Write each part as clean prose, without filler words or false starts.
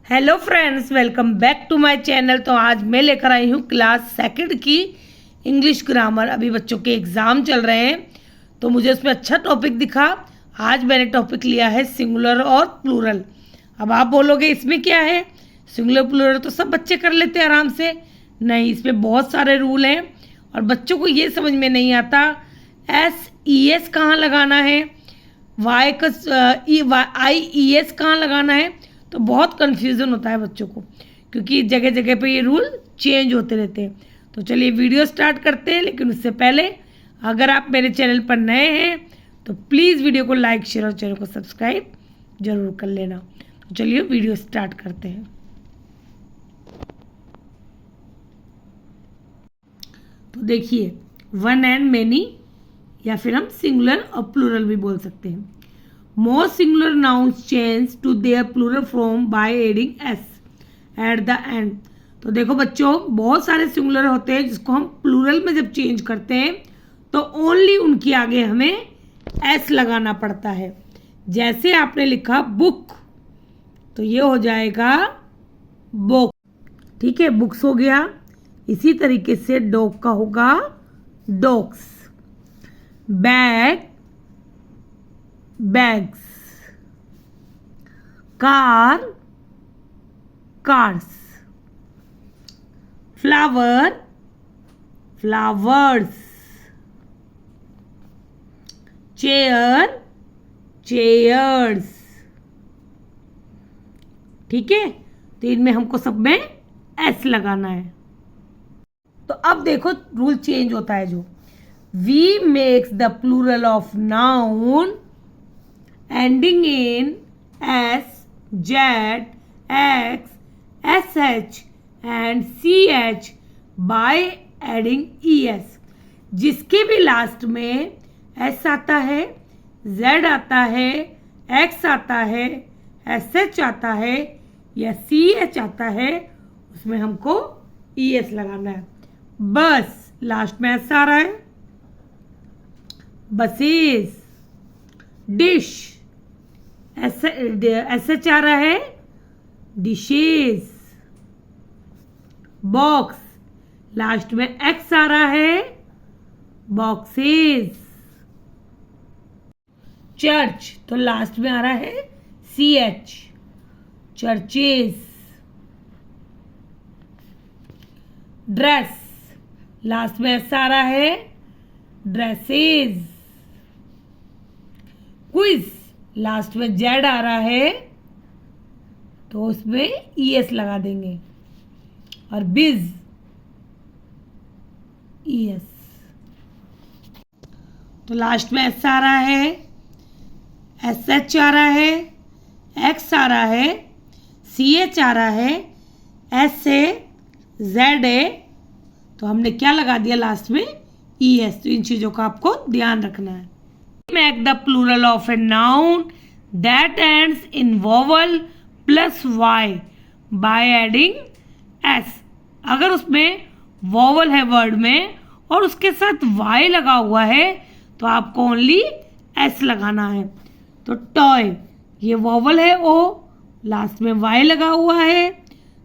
Hello friends, welcome back to my channel. तो आज मैं लेकर आई हूँ क्लास सेकंड की इंग्लिश ग्रामर। अभी बच्चों के एग्ज़ाम चल रहे हैं तो मुझे उसमें अच्छा टॉपिक दिखा। आज मैंने टॉपिक लिया है सिंगुलर और प्लूरल। अब आप बोलोगे इसमें क्या है, सिंगुलर प्लूरल तो सब बच्चे कर लेते हैं आराम से। नहीं, इसमें बहुत सारे रूल हैं और बच्चों को ये समझ में नहीं आता SES कहाँ लगाना है, वाई का IES कहाँ लगाना है। तो बहुत कन्फ्यूज़न होता है बच्चों को, क्योंकि जगह जगह पे ये रूल चेंज होते रहते हैं। तो चलिए वीडियो स्टार्ट करते हैं, लेकिन उससे पहले अगर आप मेरे चैनल पर नए हैं तो प्लीज़ वीडियो को लाइक, शेयर और चैनल को सब्सक्राइब जरूर कर लेना। तो चलिए वीडियो स्टार्ट करते हैं। तो देखिए, वन एंड मैनी या फिर हम सिंगुलर और प्लूरल भी बोल सकते हैं। Most singular nouns change to their plural form by adding s at the end। तो देखो बच्चों, बहुत सारे सिंगुलर होते हैं जिसको हम प्लूरल में जब चेंज करते हैं तो ओनली उनके आगे हमें s लगाना पड़ता है। जैसे आपने लिखा बुक तो ये हो जाएगा बुक, ठीक है, बुक्स हो गया। इसी तरीके से डॉग का होगा dogs, bag bags, car cars, flower flowers, chair chairs. ठीक है, तो इनमें हमको सब में एस लगाना है। तो अब देखो रूल चेंज होता है। जो we makes the plural of noun ending in S, Z, X, SH and CH by adding ES। जिसके भी लास्ट में S आता है, Z आता है, X आता है, SH आता है या CH आता है, उसमें हमको ES लगाना है। बस लास्ट में S आ रहा है, बसेस, डिश, SH आ रहा है, डिशेस, बॉक्स, लास्ट में X आ रहा है, बॉक्सेस, चर्च तो लास्ट में आ रहा है CH, चर्चेस, ड्रेस लास्ट में S आ रहा है, ड्रेसेस, क्विज लास्ट में जेड आ रहा है तो उसमें ES लगा देंगे, और बिज ES। तो लास्ट में S आ रहा है, SH आ रहा है, X आ रहा है, CH आ रहा है, S है, Z है, तो हमने क्या लगा दिया लास्ट में ES। तो इन चीज़ों का आपको ध्यान रखना है। Make the plural of a noun that ends in vowel plus y by adding s। अगर उसमें vowel है वर्ड में और उसके साथ y लगा हुआ है तो आपको ओनली s लगाना है। तो टॉय, ये vowel है o, लास्ट में y लगा हुआ है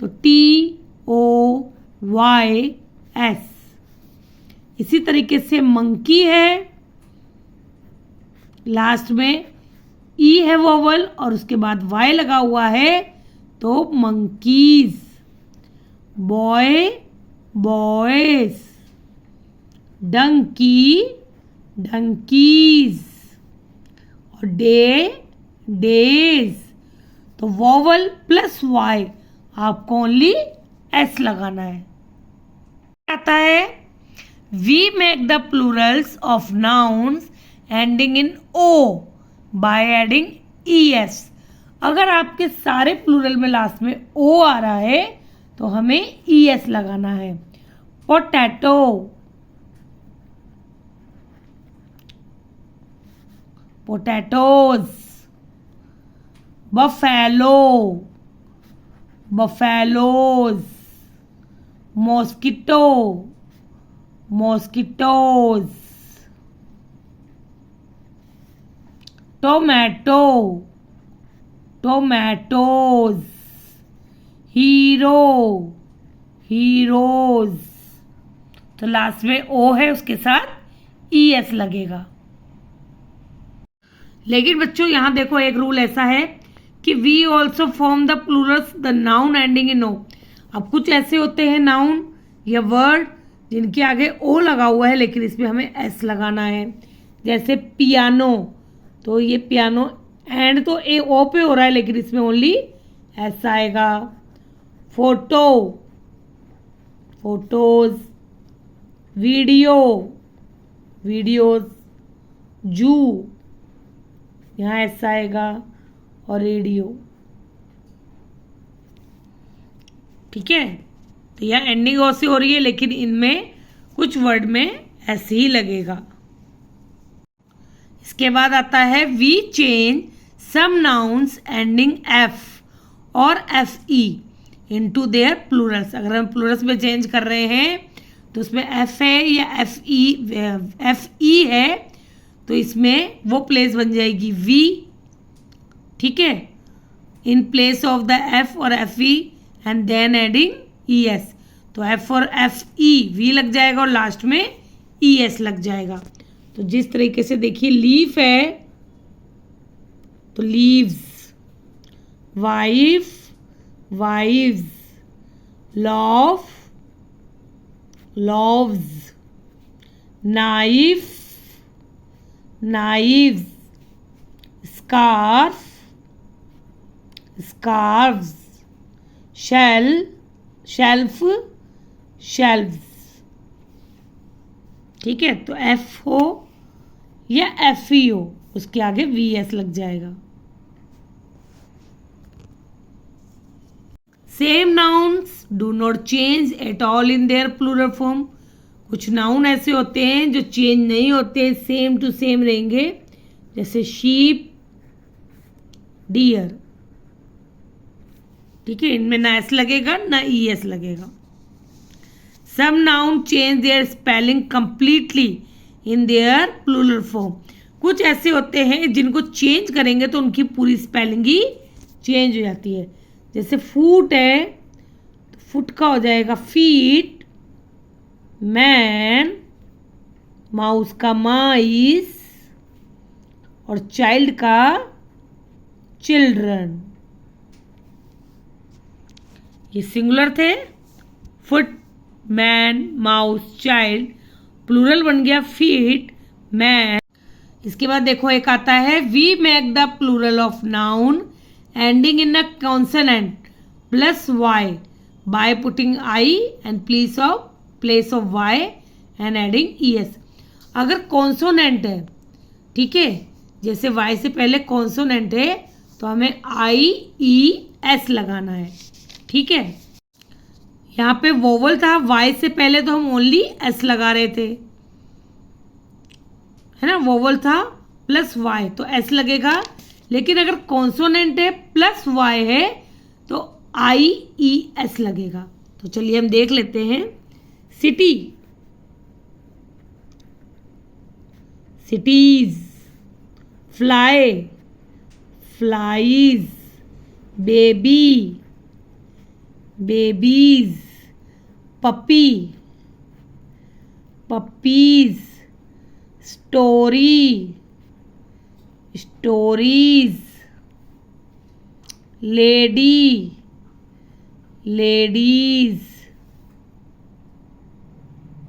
तो TOYS। इसी तरीके से मंकी है, लास्ट में ई है वोवल और उसके बाद वाई लगा हुआ है तो monkeys, boy boys, donkey donkeys और डे डेज। तो वोवल प्लस वाई आपको ओनली एस लगाना है। आता है we make the plurals of nouns ending in O by adding ES। अगर आपके सारे प्लूरल में लास्ट में O आ रहा है तो हमें ES लगाना है। Potato, potatoes, buffalo buffaloes, mosquito mosquitoes, tomato tomatoes, hero, heroes. तो लास्ट में ओ है, उसके साथ ई एस लगेगा। लेकिन बच्चों यहां देखो एक रूल ऐसा है कि we also form the plurals the noun ending in O. अब कुछ ऐसे होते हैं नाउन या वर्ड जिनके आगे ओ लगा हुआ है लेकिन इसमें हमें एस लगाना है। जैसे पियानो, तो ये पियानो एंड तो ए ओ पे हो रहा है लेकिन इसमें ओनली एस आएगा। Photo, photos. Video, videos. जू, यहाँ एस आएगा। और रेडियो। ठीक है, तो यहाँ एंडिंग ओ से हो रही है लेकिन इनमें कुछ वर्ड में एस ही लगेगा। इसके बाद आता है we change some nouns ending F और F E into their plurals. अगर हम प्लूरल्स में चेंज कर रहे हैं तो उसमें एफ है या एफ ई है तो इसमें वो प्लेस बन जाएगी वी। ठीक है, in place of the F और F E and then adding E S. तो एफ और एफ ई वी लग जाएगा और लास्ट में ई एस लग जाएगा। तो जिस तरीके से देखिए लीफ है तो leaves, wife, wives, loaf, loaves, knife, knives, scarf, scarves, shell, shelf, shelves. ठीक है, तो एफ हो या एफ ई हो उसके आगे वी एस लग जाएगा। Same nouns do not change at all in their plural form. कुछ नाउन ऐसे होते हैं जो चेंज नहीं होते, सेम टू सेम रहेंगे। जैसे शीप, डियर। ठीक है, इनमें ना एस लगेगा ना ई एस लगेगा। Some noun change their spelling completely in their plural form. कुछ ऐसे होते हैं जिनको चेंज करेंगे तो उनकी पूरी स्पेलिंग ही चेंज हो जाती है। जैसे फूट है तो फुट का हो जाएगा फीट, मैन, माउस का माइस और चाइल्ड का चिल्ड्रन। ये सिंगुलर थे, foot, man, mouse, child. Plural बन गया फीट, मैन। इसके बाद देखो एक आता है we make the plural of noun ending in a consonant plus Y by putting I and place of Y and adding E S. अगर कॉन्सोनेंट है, ठीक है, जैसे वाई से पहले कॉन्सोनेंट है तो हमें आई ई एस लगाना है। ठीक है, यहाँ पे वोवल था, वाई से पहले तो हम ओनली एस लगा रहे थे, है ना। वोवल था प्लस वाई तो एस लगेगा। लेकिन अगर कॉन्सोनेंट है प्लस वाई है तो आई ई एस लगेगा। तो चलिए हम देख लेते हैं। City, cities. Fly, flies. Baby, babies. Puppy, puppies. Story, stories. Lady, ladies.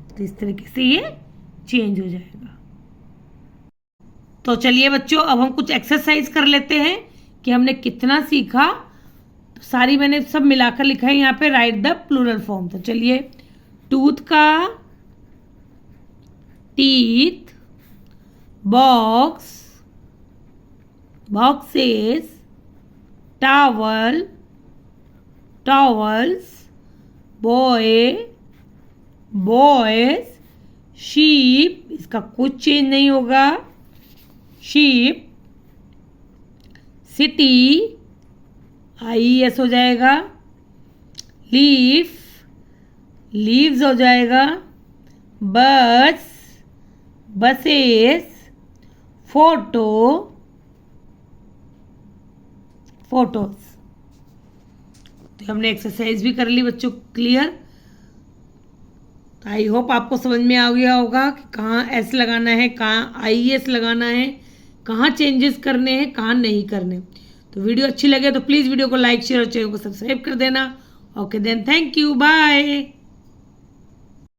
तो इस तरीके से ये चेंज हो जाएगा। तो चलिए बच्चों अब हम कुछ एक्सरसाइज कर लेते हैं कि हमने कितना सीखा। तो सारी मैंने सब मिलाकर लिखा है यहाँ पे, राइट द प्लूरल फॉर्म। तो चलिए, टूथ का teeth, box, boxes, towel, towels, boy, boys, sheep, इसका कुछ चेंज नहीं होगा, शीप। सिटी, आई एस हो जाएगा। लीफ, लीव्स हो जाएगा। बस, बसेस। Photo, photos. तो हमने एक्सरसाइज भी कर ली बच्चों क्लियर। आई होप आपको समझ में आ गया होगा कि कहाँ एस लगाना है, कहाँ IES लगाना है, कहाँ चेंजेस करने हैं, कहाँ नहीं करने। तो वीडियो अच्छी लगे तो प्लीज़ वीडियो को लाइक शेयर और चैनल को सब्सक्राइब कर देना। Okay then, thank you, bye.